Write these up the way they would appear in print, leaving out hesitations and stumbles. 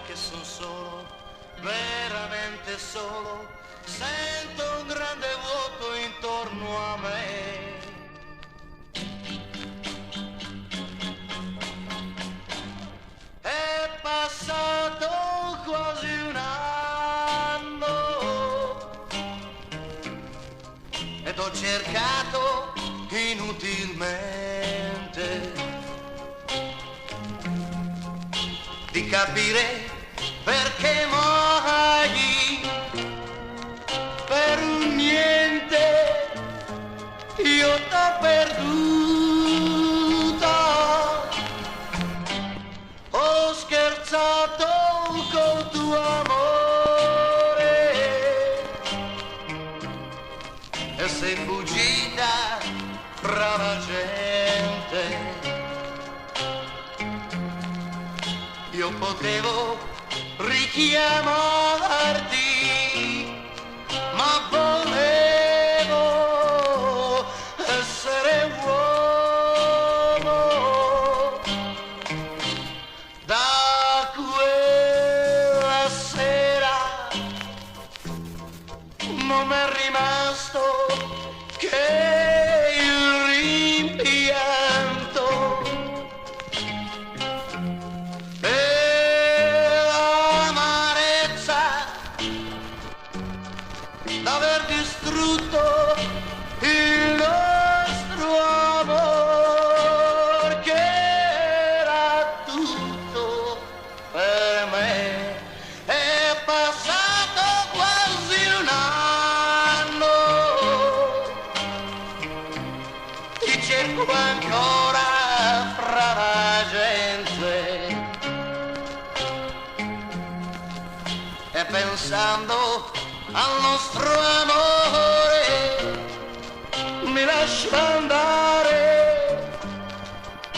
che son solo, veramente solo, sento un grande vuoto intorno a me. È passato quasi un anno ed ho cercato inutilmente di capire perché mai per un niente io t'ho perduta. Ho scherzato col tuo amore e sei fuggita fra la gente. Io potevo richiamarti, ma volevo essere uomo. Da quella sera non m'è rimasto che il rimpianto e l'amarezza d'aver distrutto il nostro amor, che era tutto per me. È passato quasi un anno, ti cerco ancora fra la gente e pensando al nostro amore mi lascio andare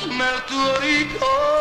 nel tuo ricordo.